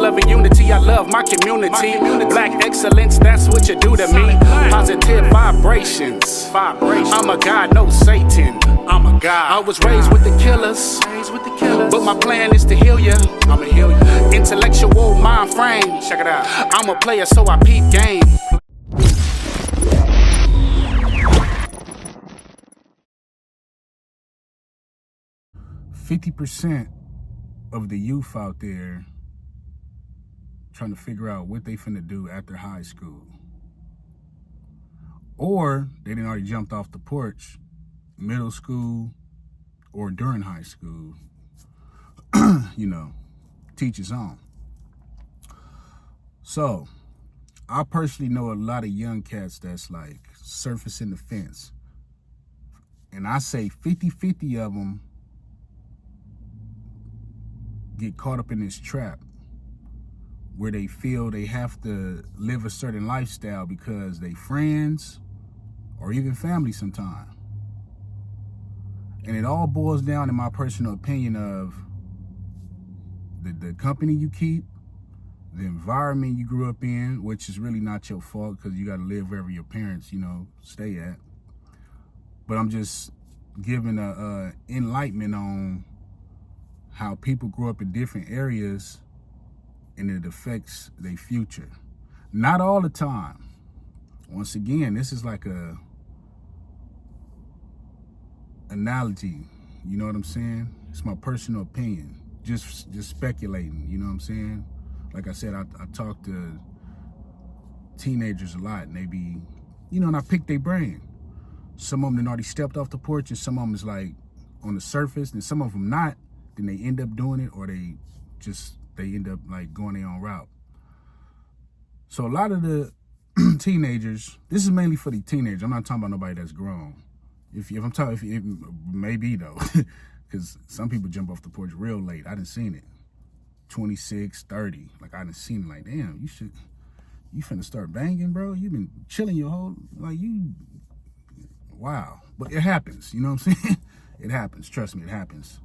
love and unity, I love my community. Black excellence, that's what you do to me. Positive vibrations. I'm a god, no Satan. I'm a god. I was raised with the killers, but my plan is to heal ya. I'ma heal you. Intellectual mind frame. Check it out. I'm a player, so I peep game. 50% of the youth out there trying to figure out what they finna do after high school. Or they done already jumped off the porch, middle school or during high school. You know, teach his own. So, I personally know a lot of young cats that's like surfacing the fence. And I say 50-50 of them get caught up in this trap where they feel they have to live a certain lifestyle because they friends or even family sometimes. And it all boils down, in my personal opinion, of the company you keep, the environment you grew up in, which is really not your fault because you got to live wherever your parents, stay at. But I'm just giving a enlightenment on how people grow up in different areas and it affects their future. Not all the time. Once again, this is like a analogy. You know what I'm saying? It's my personal opinion. Just speculating, you know what I'm saying? Like I said, I talk to teenagers a lot, and they be, and I pick their brain. Some of them already stepped off the porch, and some of them is like on the surface, and some of them not. Then they end up doing it, or they end up like going their own route. So a lot of the teenagers, this is mainly for the teenagers. I'm not talking about nobody that's grown. If I'm talking, maybe though, because some people jump off the porch real late. I done seen it, 26, 30. Like I done seen it. Like, damn, you finna start banging, bro. You been chilling your whole, wow. But it happens. You know what I'm saying? It happens. Trust me, it happens.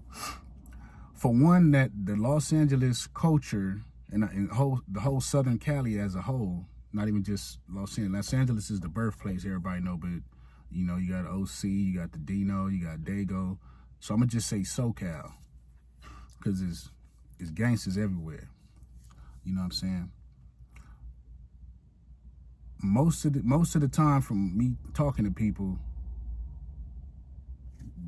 For one, that the Los Angeles culture and the whole Southern Cali as a whole, not even just Los Angeles. Los Angeles is the birthplace, everybody know, but you got OC, you got the Dino, you got Dago. So I'm gonna just say SoCal, because it's gangsters everywhere. You know what I'm saying? Most of the time, from me talking to people,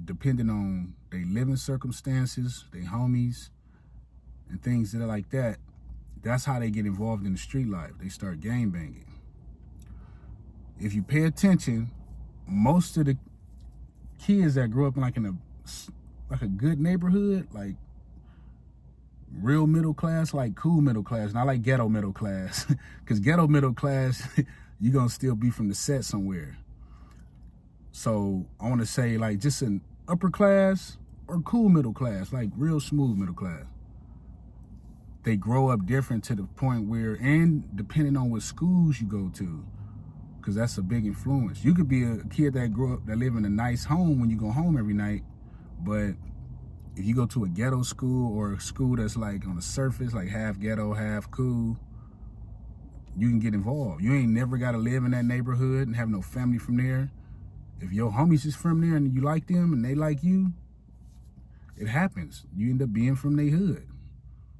depending on their living circumstances, their homies, and things that are like that, that's how they get involved in the street life. They start gang banging. If you pay attention, most of the kids that grew up in a good neighborhood, like real middle class, like cool middle class, not like ghetto middle class, because ghetto middle class, you're gonna still be from the set somewhere. So I want to say like just an upper class or cool middle class, like real smooth middle class. They grow up different to the point where, and depending on what schools you go to, because that's a big influence. You could be a kid that live in a nice home when you go home every night, but if you go to a ghetto school or a school that's like on the surface, like half ghetto, half cool, you can get involved. You ain't never got to live in that neighborhood and have no family from there. If your homies is from there and you like them and they like you, it happens. You end up being from their hood.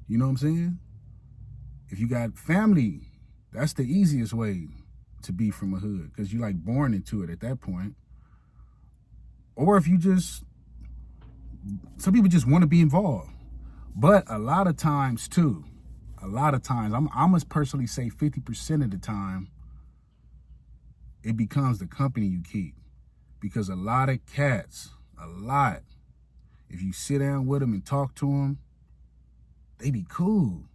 You know what I'm saying? If you got family, that's the easiest way to be from a hood, because you like born into it at that point. Or if some people just want to be involved. But a lot of times, I'm gonna personally say 50% of the time, it becomes the company you keep. Because a lot of cats, if you sit down with them and talk to them, they be cool.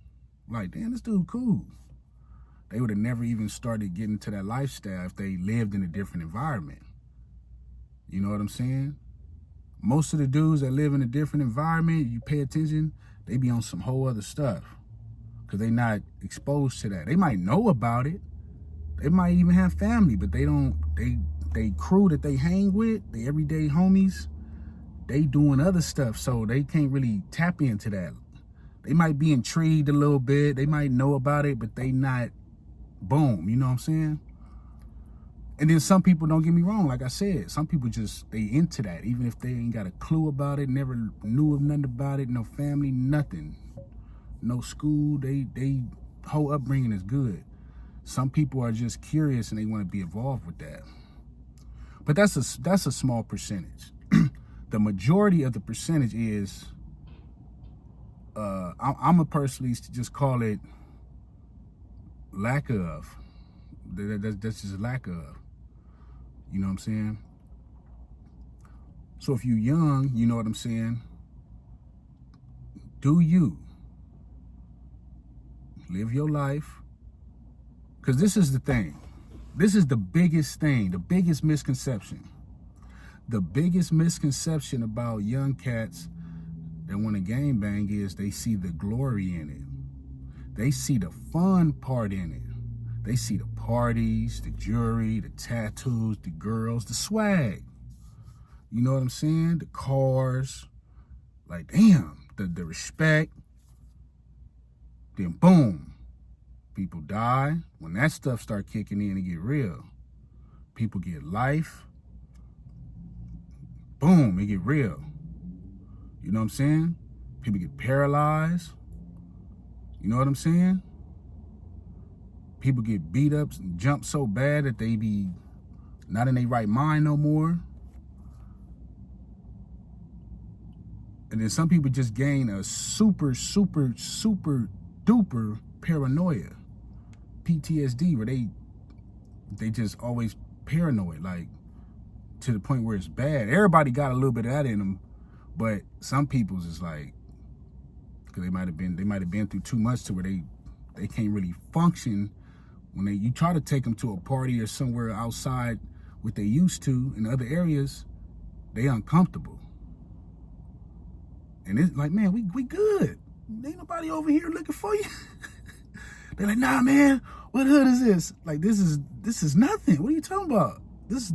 Like, damn, this dude cool. They would have never even started getting to that lifestyle if they lived in a different environment. You know what I'm saying? Most of the dudes that live in a different environment, you pay attention, they be on some whole other stuff, because they not exposed to that. They might know about it. They might even have family, but they crew that they hang with, they everyday homies, they doing other stuff, so they can't really tap into that. They might be intrigued a little bit. They might know about it, but they not, boom, you know what I'm saying? And then some people, don't get me wrong, like I said, some people just, they into that, even if they ain't got a clue about it, never knew of nothing about it, no family, nothing, no school, they whole upbringing is good. Some people are just curious and they want to be involved with that. But that's a small percentage. The majority of the percentage is, I'm a personally just call it lack of. That's just lack of. You know what I'm saying? So if you're young, you know what I'm saying? Do you live your life? Because this is the thing. This is the biggest thing, the biggest misconception. The biggest misconception about young cats that want to gangbang is they see the glory in it. They see the fun part in it. They see the parties, the jewelry, the tattoos, the girls, the swag. You know what I'm saying? The cars. Like, damn, the respect. Then boom, people die. When that stuff start kicking in and get real, people get life. Boom, it get real. You know what I'm saying? People get paralyzed. You know what I'm saying? People get beat up and jumped so bad that they be not in their right mind no more. And then some people just gain a super duper paranoia, PTSD, where they just always paranoid, like to the point where it's bad. Everybody got a little bit of that in them, but some people's is like, because they might have been through too much to where they can't really function when you try to take them to a party or somewhere outside what they used to in other areas. They uncomfortable. And it's like, man, we good. Ain't nobody over here looking for you. They're like, nah, man, what hood is this? Like, this is nothing. What are you talking about? This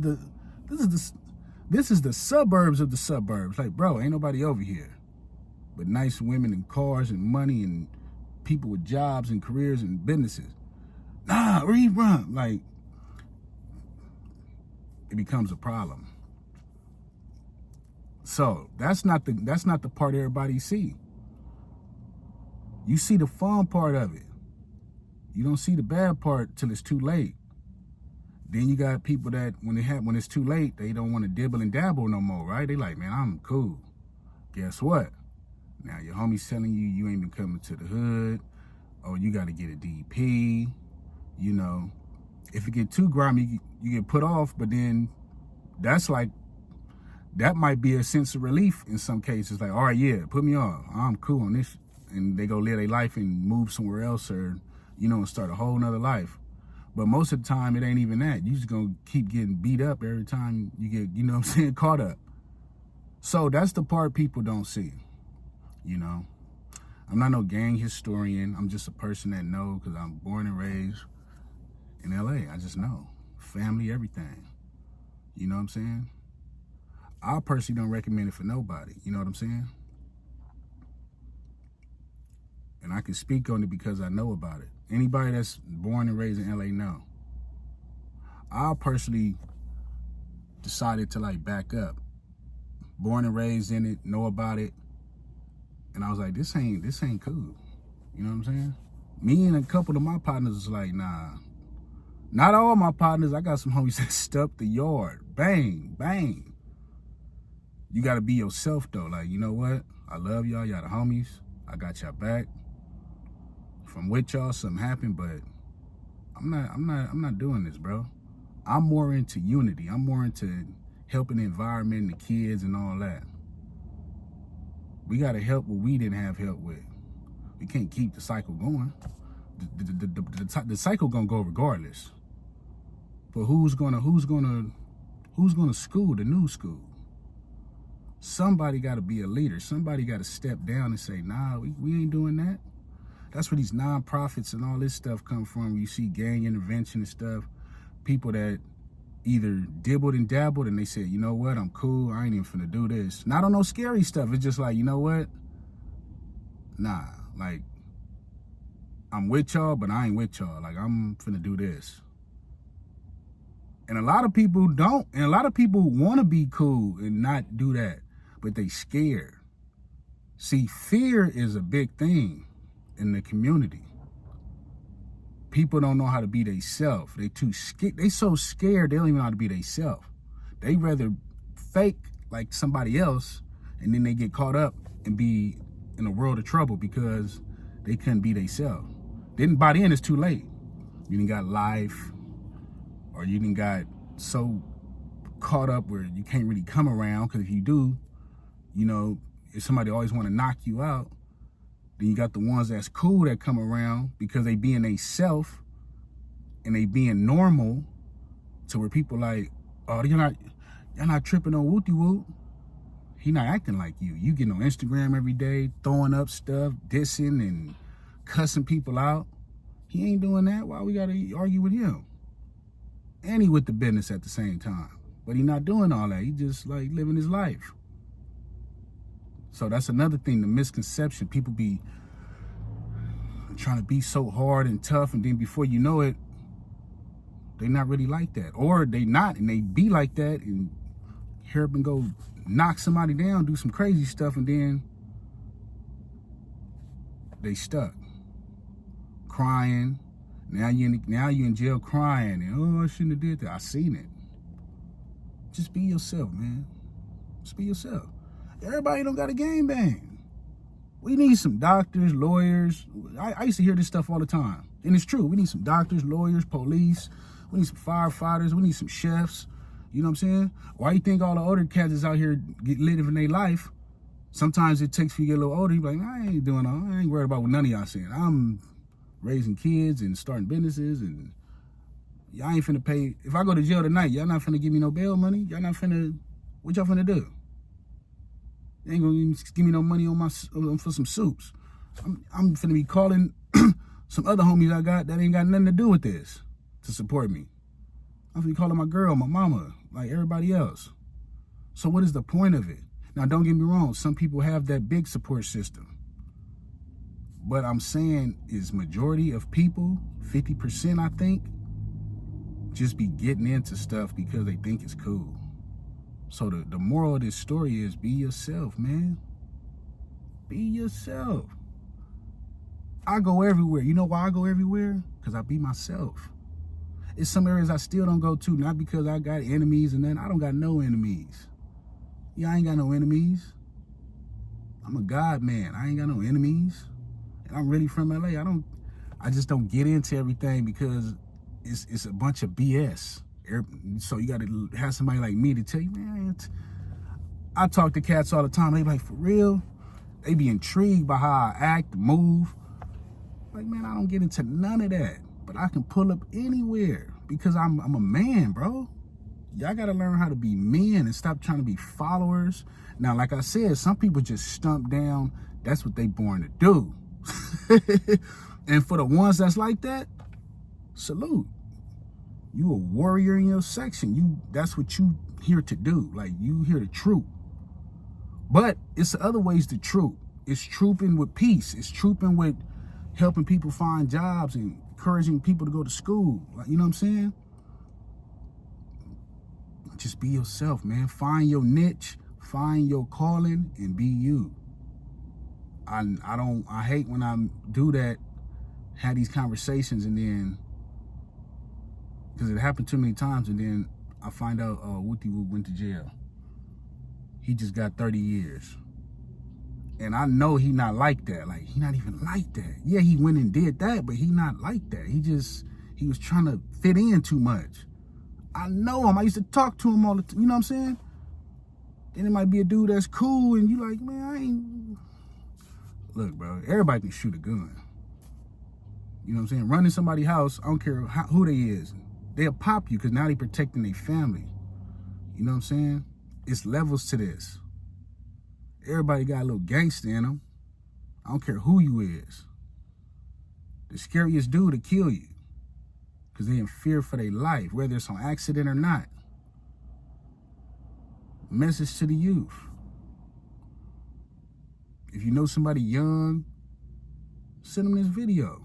is the suburbs of the suburbs. Like, bro, ain't nobody over here. But nice women and cars and money and people with jobs and careers and businesses. Nah, where you from? Like, it becomes a problem. So that's not the part everybody see. You see the fun part of it. You don't see the bad part till it's too late. Then you got people that when it's too late, they don't want to dibble and dabble no more, right? They like, man, I'm cool. Guess what? Now your homie's telling you ain't been coming to the hood. Oh, you got to get a DP. You know, if it get too grimy, you get put off. But then that might be a sense of relief in some cases. Like, all right, yeah, put me on. I'm cool on this. And they go live their life and move somewhere else, or, you know, and start a whole nother life. But most of the time, it ain't even that. You just gonna keep getting beat up every time you get, you know what I'm saying, caught up. So that's the part people don't see, you know. I'm not no gang historian. I'm just a person that knows, because I'm born and raised in LA. I just know. Family, everything. You know what I'm saying? I personally don't recommend it for nobody. You know what I'm saying? And I can speak on it because I know about it. Anybody that's born and raised in LA know. I personally decided to like back up. Born and raised in it, know about it. And I was like, this ain't cool. You know what I'm saying? Me and a couple of my partners was like, nah. Not all my partners. I got some homies that stuff the yard. Bang, bang. You gotta be yourself though. Like, you know what? I love y'all. Y'all the homies. I got y'all back. If I'm with y'all, something happened, but I'm not doing this, bro. I'm more into unity. I'm more into helping the environment, the kids, and all that. We gotta help what we didn't have help with. We can't keep the cycle going. The cycle gonna go regardless. But who's gonna school the new school? Somebody gotta be a leader. Somebody gotta step down and say, nah, we ain't doing that. That's where these nonprofits and all this stuff come from. You see gang intervention and stuff. People that either dibbled and dabbled and they said, you know what, I'm cool. I ain't even finna do this. Not on no scary stuff. It's just like, you know what? Nah, Like, I'm with y'all, but I ain't with y'all. Like, I'm finna do this. And a lot of people don't. And a lot of people want to be cool and not do that, but they scared. See, fear is a big thing in the community. People don't know how to be themselves. They too scared. They so scared they don't even know how to be themselves. They rather fake like somebody else, and then they get caught up and be in a world of trouble because they couldn't be themselves. Then by the end, it's too late. You done got life, or you done got so caught up where you can't really come around, because if you do, you know, if somebody always want to knock you out, then you got the ones that's cool that come around because they being they self and they being normal, to where people like, oh, y'all not tripping on Wooty Woot. He not acting like you. You getting on Instagram every day, throwing up stuff, dissing and cussing people out. He ain't doing that. Why we gotta argue with him? And he with the business at the same time. But he not doing all that. He just like living his life. So that's another thing, the misconception. People be trying to be so hard and tough, and then before you know it, they not really like that. Or they not, and they be like that, and hear up and go knock somebody down, do some crazy stuff, and then they stuck. Crying. Now you in jail crying, and oh, I shouldn't have did that. I seen it. Just be yourself, man. Just be yourself. Everybody don't got a game bang. We need some doctors, lawyers. I used to hear this stuff all the time. And it's true. We need some doctors, lawyers, police. We need some firefighters. We need some chefs. You know what I'm saying? Why you think all the older cats is out here living their life? Sometimes it takes for you to get a little older. You be like, I ain't doing all. I ain't worried about what none of y'all saying. I'm raising kids and starting businesses, and y'all ain't finna pay. If I go to jail tonight, y'all not finna give me no bail money. Y'all not finna. What y'all finna do? They ain't gonna give me no money for some soups. I'm finna be calling some other homies I got that ain't got nothing to do with this to support me. I'm finna be calling my girl, my mama, like everybody else. So what is the point of it? Now, don't get me wrong. Some people have that big support system. But I'm saying is majority of people, 50%, I think, just be getting into stuff because they think it's cool. So the moral of this story is be yourself, man. Be yourself. I go everywhere. You know why I go everywhere? Because I be myself. It's some areas I still don't go to, not because I got enemies and then I don't got no enemies. Yeah, I ain't got no enemies. I'm a God man. I ain't got no enemies. And I'm really from LA. I just don't get into everything because it's a bunch of BS. So you got to have somebody like me to tell you, man. I talk to cats all the time. They be like, for real? They be intrigued by how I act, move. Like, man, I don't get into none of that. But I can pull up anywhere because I'm a man, bro. Y'all got to learn how to be men and stop trying to be followers. Now, like I said, some people just stump down. That's what they born to do. And for the ones that's like that, salute. You a warrior in your section. That's what you here to do. Like, you here to troop. But it's other ways to troop. It's trooping with peace. It's trooping with helping people find jobs and encouraging people to go to school. Like, you know what I'm saying? Just be yourself, man. Find your niche, find your calling, and be you. I hate when I do that, have these conversations, and then, because it happened too many times, and then I find out, oh, Wooty Woot went to jail. He just got 30 years. And I know he not like that. Like, he not even like that. Yeah, he went and did that, but he not like that. He was trying to fit in too much. I know him. I used to talk to him all the time. You know what I'm saying? Then it might be a dude that's cool, and you like, man, I ain't. Look, bro, everybody can shoot a gun. You know what I'm saying? Running somebody's house, I don't care who they is. They'll pop you because now they protecting their family. You know what I'm saying? It's levels to this. Everybody got a little gangster in them. I don't care who you is. The scariest dude to kill you because they in fear for their life, whether it's on accident or not. Message to the youth. If you know somebody young Send them this video.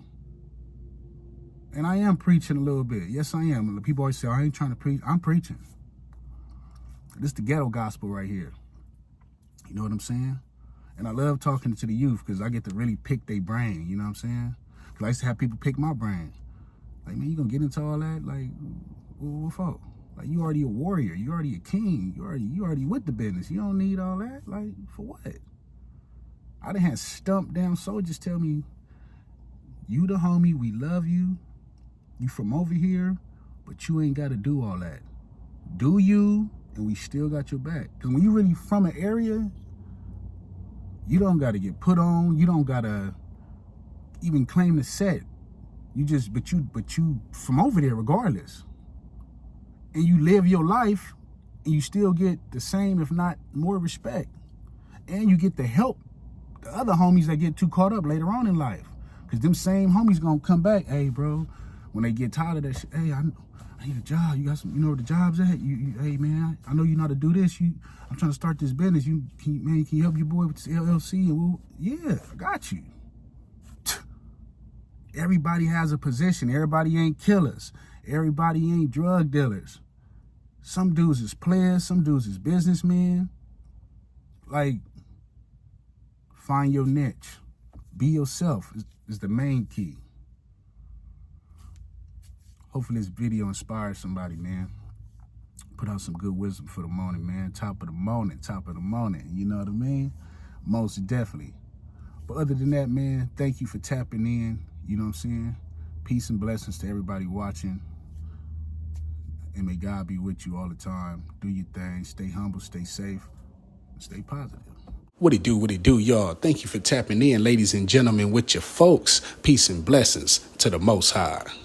And I am preaching a little bit. Yes, I am. People always say, I ain't trying to preach. I'm preaching. This is the ghetto gospel right here. You know what I'm saying? And I love talking to the youth because I get to really pick their brain. You know what I'm saying? Because I used to have people pick my brain. Like, man, you gonna get into all that? Like, what for? Like, you already a warrior. You already a king. You already with the business. You don't need all that. Like, for what? I done had stumped down soldiers tell me, you the homie, we love you. You from over here, but you ain't got to do all that. Do you, and we still got your back. Because when you really from an area, you don't got to get put on. You don't got to even claim the set. You just, but you from over there regardless. And you live your life, and you still get the same, if not more respect. And you get the help the other homies that get too caught up later on in life. Because them same homies going to come back, hey, bro, when they get tired of that shit, hey, I need a job. You got some, you know where the job's at? Hey, man, I know you know how to do this. I'm trying to start this business. Can you help your boy with this LLC? And yeah, I got you. Everybody has a position. Everybody ain't killers. Everybody ain't drug dealers. Some dudes is players. Some dudes is businessmen. Like, find your niche. Be yourself is the main key. Hopefully this video inspires somebody, man. Put out some good wisdom for the morning, man. Top of the morning. You know what I mean? Most definitely. But other than that, man, thank you for tapping in. You know what I'm saying? Peace and blessings to everybody watching. And may God be with you all the time. Do your thing. Stay humble, stay safe, and stay positive. What it do, y'all? Thank you for tapping in, ladies and gentlemen, with your folks. Peace and blessings to the Most High.